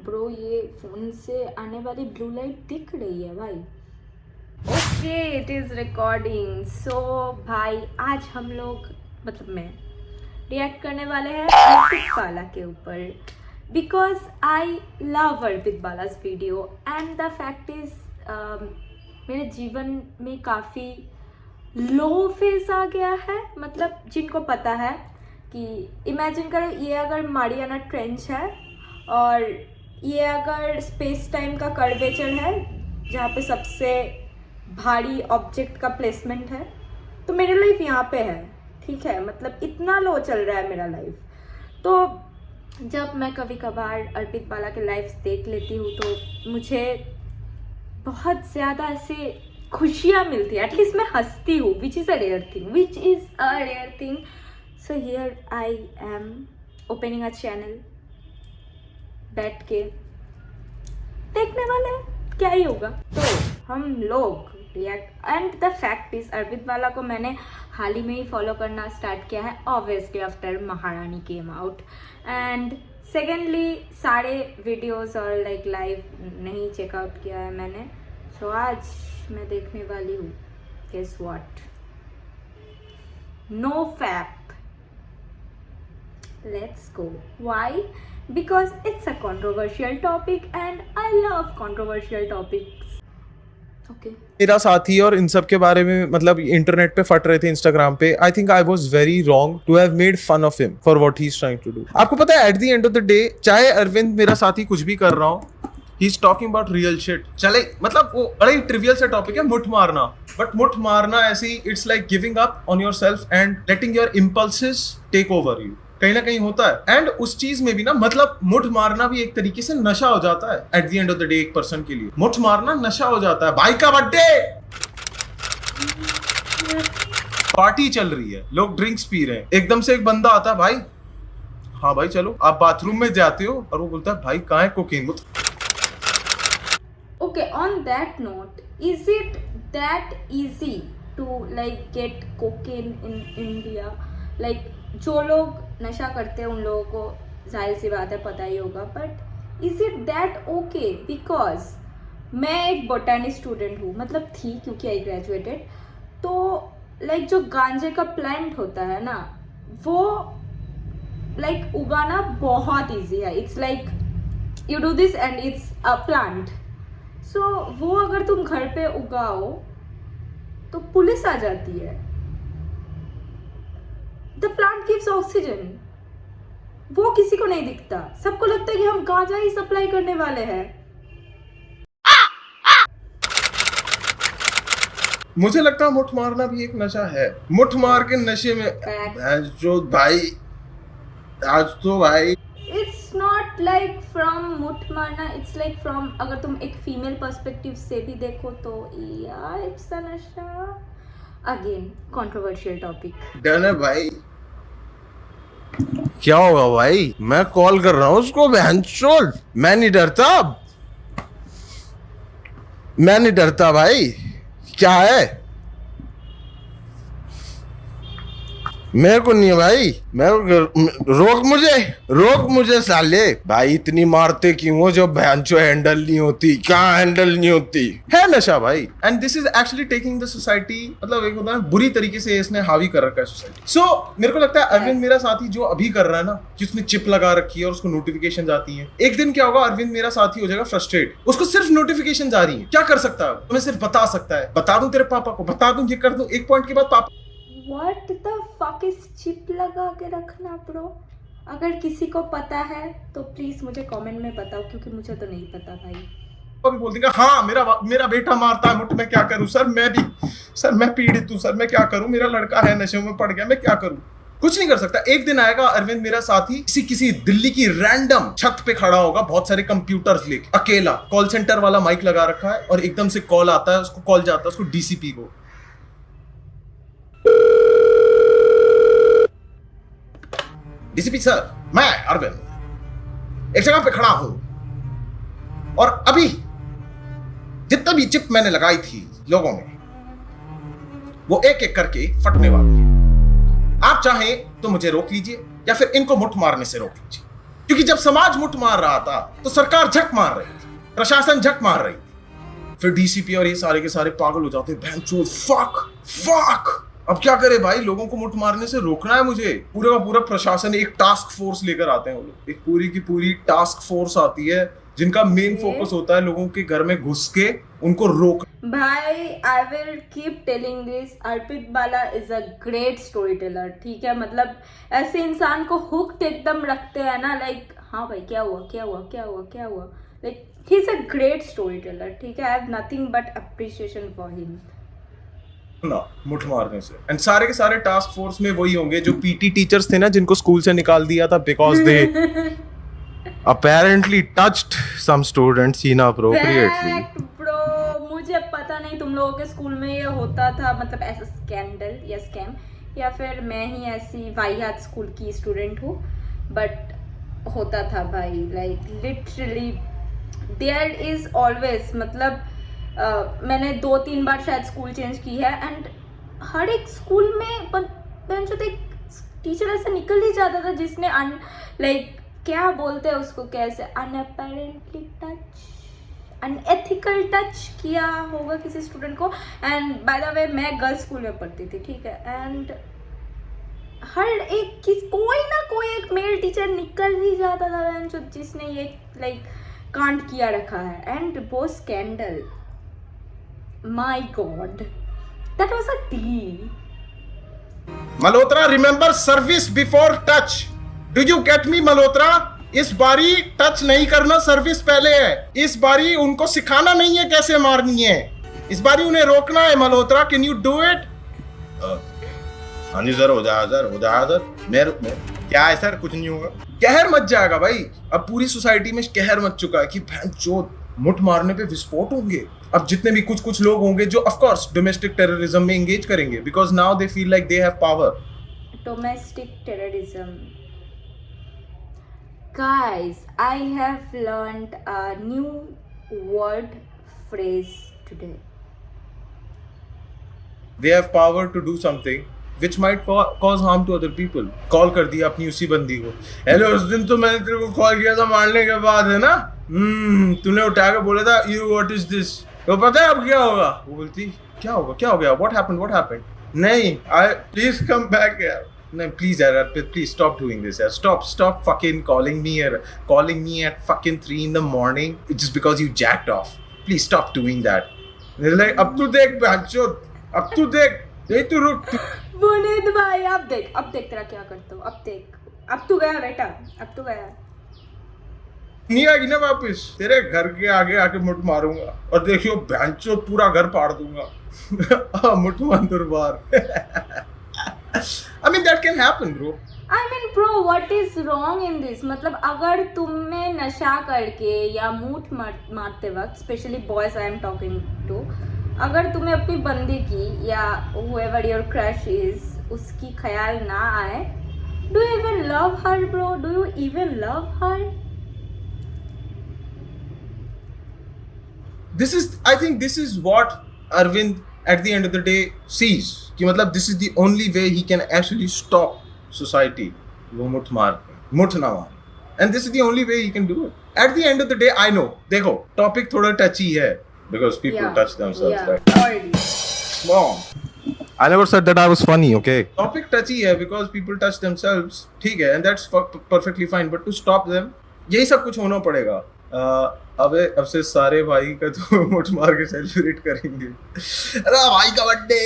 Bro, ये phone से आने वाली ब्लू लाइट दिख रही है भाई। Okay, it is recording. So भाई आज हम लोग मतलब मैं रिएक्ट करने वाले हैं अर्पित बाला के ऊपर, because I love Arpit Balaj video and the fact is मेरे जीवन में काफ़ी लो फेज आ गया है। मतलब जिनको पता है कि इमेजिन करो ये अगर मारियाना ट्रेंच है और ये अगर स्पेस टाइम का कर्वेचर है जहाँ पे सबसे भारी ऑब्जेक्ट का प्लेसमेंट है, तो मेरी लाइफ यहाँ पे है, ठीक है। मतलब इतना लो चल रहा है मेरा लाइफ। तो जब मैं कभी कभार अर्पित बाला के लाइव्स देख लेती हूँ तो मुझे बहुत ज़्यादा ऐसे खुशियाँ मिलती है, एटलीस्ट मैं हंसती हूँ, which is a rare thing. So here I am opening a channel, बैठ के देखने वाले हैं क्या ही होगा। तो हम लोग react and the fact is Arpit Bala को मैंने हाल ही में ही फॉलो करना स्टार्ट किया है, obviously after Maharani came out. And secondly सारे वीडियोस और लाइक लाइव नहीं चेकआउट किया है मैंने। सो आज मैं देखने वाली हूँ guess what, no fap. Let's go. Why? Because it's a controversial topic and I love controversial topics. Okay. मेरा साथी और इन सब के बारे में मतलब इंटरनेट पे फट रहे थे, इंस्टाग्राम पे। I think I was very wrong to have made fun of him for what he is trying to do. आपको पता है at the end of the day, चाहे अरविंद मेरा साथी कुछ भी कर रहा हो, he is talking about real shit. चले मतलब वो बड़ा ही ट्रिवियल सा टॉपिक है, मुठ मारना। बट मुठ मारना ऐसी, it's like giving up on yourself and letting your impulses take over you. कहीं ना कहीं होता है। एंड उस चीज में भी ना मतलब मुठ मारना भी एक तरीके से नशा हो जाता है at the end of the day. एक पर्सन के लिए मुठ मारना नशा हो जाता है। भाई का बर्थडे, पार्टी चल रही है, लोग ड्रिंक्स पी रहे हैं, एकदम से एक बंदा आता है, भाई हाँ भाई चलो। आप बाथरूम में जाते हो और वो बोलता है भाई कहाँ है cocaine. Okay, on that note, is it that easy to like get cocaine in India? Like जो लोग नशा करते हैं उन लोगों को जाहिर सी बात है पता ही होगा, but is it that okay? Because मैं एक बोटैनी स्टूडेंट हूँ, मतलब थी क्योंकि आई ग्रेजुएटेड। तो लाइक जो गांजे का प्लांट होता है ना, वो लाइक उगाना बहुत इजी है। It's like you do this and it's a plant. So वो अगर तुम घर पे उगाओ तो पुलिस आ जाती है। द प्लांट गिव्स ऑक्सीजन, वो किसी को नहीं दिखता, सबको लगता है कि हम गांजा ही सप्लाई करने वाले हैं। मुझे लगता है मुठ मारना भी एक नशा है। मुठ मार के नशे में जो भाई आज तो भाई इट्स नॉट लाइक फ्रॉम मुठ मारना, इट्स लाइक फ्रॉम, अगर तुम एक फीमेल पर्सपेक्टिव से भी देखो तो या इट्स अ नशा। Again controversial topic. डन है भाई, क्या होगा भाई? मैं कॉल कर रहा हूँ उसको, बहनचोद। मैं नहीं डरता भाई। क्या है? मेरे को नहीं है भाई, मैं रोक मुझे साले। भाई इतनी मारते क्यों हो जो भैंचो हैंडल नहीं होती? क्या हैंडल नहीं होती है? नशा भाई। And this is actually taking the society, मतलब एक होता है बुरी तरीके से इसने हावी कर रखा है सोसाइटी। सो मेरे को लगता है अरविंद मेरा साथी जो अभी कर रहा है ना, कि उसने चिप लगा रखी है और उसको नोटिफिकेशन आती है, एक दिन क्या होगा, अरविंद मेरा साथी हो जाएगा फ्रस्ट्रेट। उसको सिर्फ नोटिफिकेशन आ रही है, क्या कर सकता है? तुम्हें सिर्फ बता सकता है, बता दूं तेरे पापा को, बता दूं ये कर दूं, एक पॉइंट के बाद पापा What the fuck is chip लगा के रखना ब्रो? अगर किसी को पता है तो प्लीज मुझे कमेंट में बताओ, क्योंकि मुझे तो नहीं पता भाई। अभी बोल देंगे हाँ मेरा बेटा मारता है मुठ, मैं क्या करूं सर? मैं पीड़ित हूं सर, मैं क्या करूं? मेरा लड़का है नशे में पड़ गया, मैं क्या करूं? कुछ नहीं कर सकता। एक दिन आएगा अरविंद मेरा साथी किसी दिल्ली की रैंडम छत पे खड़ा होगा, बहुत सारे कंप्यूटर्स लेके, अकेला, कॉल सेंटर वाला माइक लगा रखा है, और एकदम से कॉल आता है, उसको कॉल जाता है उसको डीसीपी को। डीसीपी सर, मैं अरविंद एक जगह पे खड़ा हूं और अभी जितना भी चिप मैंने लगाई थी लोगों में, वो एक एक करके फटने वाली है। आप चाहें तो मुझे रोक लीजिए या फिर इनको मुठ मारने से रोक लीजिए। क्योंकि जब समाज मुठ मार रहा था तो सरकार झक मार रही थी, प्रशासन झक मार रही थी, फिर डीसीपी और ये सारे के सारे पागल हो जाते, भैंचोद, फक। अब क्या करे भाई, लोगों को मुठ मारने से रोकना है मुझे। पूरा का पूरा प्रशासन एक टास्क फोर्स लेकर आते हैं वो लोग, एक पूरी की पूरी टास्क फोर्स आती है जिनका मेन फोकस होता है लोगों के घर में घुस के उनको रोक। भाई I will keep telling this, Arpit Bala is a great story teller, ठीक है। मतलब ऐसे इंसान को हुक्ड एकदम रखते हैं ना, लाइक हाँ भाई क्या हुआ, like he is a great story teller, ठीक है। I have nothing but appreciation for him ना मुठ मारने से। एंड सारे के सारे टास्क फोर्स में वही होंगे जो पीटी टीचर्स थे ना, जिनको स्कूल से निकाल दिया था because they apparently touched some students inappropriately. Bro मुझे पता नहीं तुम लोगों के स्कूल में ये होता था, मतलब ऐसा स्कैंडल या स्कैम, या फिर मैं ही ऐसी वाहियात स्कूल की स्टूडेंट हूँ, बट होता था भाई। Like literally there is always, मतलब मैंने 2-3 बार शायद स्कूल चेंज की है, एंड हर एक स्कूल में जो एक टीचर ऐसा निकल ही जाता था जिसने लाइक क्या बोलते हैं उसको, कैसे अनअपेरेंटली टच, अनएथिकल टच किया होगा किसी स्टूडेंट को। एंड बाय द वे मैं गर्ल्स स्कूल में पढ़ती थी, ठीक है, एंड हर एक कोई ना कोई एक मेल टीचर निकल ही जाता था जो जिसने ये लाइक कांड किया रखा है। एंड वो scandal, my God, that was a T. Malhotra, remember service before touch. Do you get me Malhotra? इस बारी टच नहीं करना, सर्विस पहले है। इस बारी उनको सिखाना नहीं है कैसे मारनी है, इस बारी उन्हें रोकना है। Malhotra, can you do it? हाँ जी सर, हो जाएगा सर। मेरे क्या है सर, कुछ नहीं होगा। कहर मच जाएगा भाई। अब पूरी सोसाइटी में कहर मच चुका है कि भैंचोद मुठ मारने पे विस्फोट होंगे। अब जितने भी कुछ लोग होंगे जो ऑफ कोर्स डोमेस्टिक टेररिज्म में एंगेज करेंगे, because now they feel like they have power. Domestic terrorism, guys, I have learned a new word phrase today. They have power to do something which might cause harm to other people. Call कर दिया अपनी उसी बंदी को, hello उस दिन तो मैंने तेरे को कॉल किया था मारने के बाद, है ना, तूने उठा के बोला था यू व्हाट इज दिस, तो पता है अब क्या होगा? वो बोलती क्या हो गया, व्हाट हैपेंड? नहीं, आई प्लीज कम बैक यार। No, please, please stop doing this. Stop fucking calling me at fucking 3 in the morning just because you jacked off. Please stop doing that. They're like, अब तू देख बच्चों, अब तू देख, नहीं तू रुक। बुनीत भाई अब देख तेरा क्या करता हूँ, अब देख, अब तू गया बेटा, अब तू गया, नहीं आएगी ना वापस, तेरे घर के आगे आके मुठ मारूंगा और देखियो बच्चों पूरा घर फाड़ दूंगा। मुठ मार बार। I mean that can happen, bro. I mean, bro, what is wrong in this? मतलब अगर तुम्हें नशा करके या मूठ मारते वक्त, specially boys I am talking to, अगर तुम्हें अपनी बंदी की या whoever your crush is उसकी ख्याल ना आए, do you even love her, bro? Do you even love her? I think this is what Arvind at the end of the day sees, कि मतलब this is the only way he can actually stop society, वो मुठ ना मार, and this is the only way he can do it. At the end of the day, I know, देखो topic थोड़ा touchy है because people touch themselves, right? Wrong. I never said that I was funny, okay? Topic touchy है because people touch themselves, ठीक है, and that's perfectly fine, but to stop them, यही सब कुछ होना पड़ेगा। अबे अब से सारे भाई का तो मुठ मार के सेलिब्रेट करेंगे। अरे भाई का बर्थडे,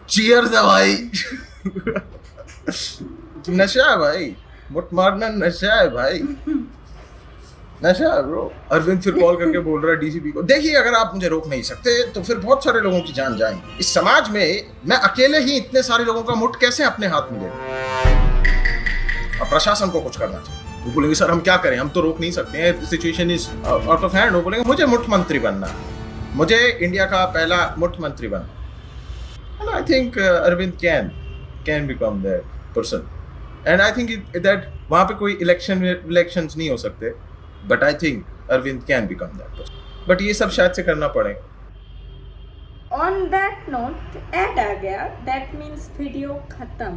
चीयर्स है भाई। नशा है भाई, मुठ मारना नशा है भाई, नशा है ब्रो। अरविंद फिर कॉल करके बोल रहा है डीसीपी को, देखिए अगर आप मुझे रोक नहीं सकते तो फिर बहुत सारे लोगों की जान जाएंगी। इस समाज में मैं अकेले ही इतने सारे लोगों का मुठ कैसे अपने हाथ में ले? अब प्रशासन को कुछ करना चाहिए। वो बोलेंगे सर हम क्या करें, हम तो रोक नहीं सकते हैं, situation is out of hand. वो बोलेंगे मुझे मुठ मंत्री बनना है, मुझे इंडिया का पहला मुठ मंत्री बनना। And I think Arvind can become that person. And I think that वहाँ पे कोई elections नहीं हो सकते, but I think Arvind can become that person. But ये सब शायद से करना पड़ेगा। On that note, ऐड आ गया, that means video खत्म।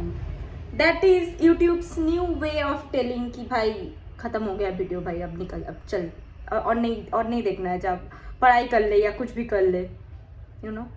That is YouTubes new way of telling कि भाई खत्म हो गया वीडियो भाई, अब निकल, अब चल, और नहीं देखना है, जब पढ़ाई कर ले या कुछ भी कर ले, यू नो।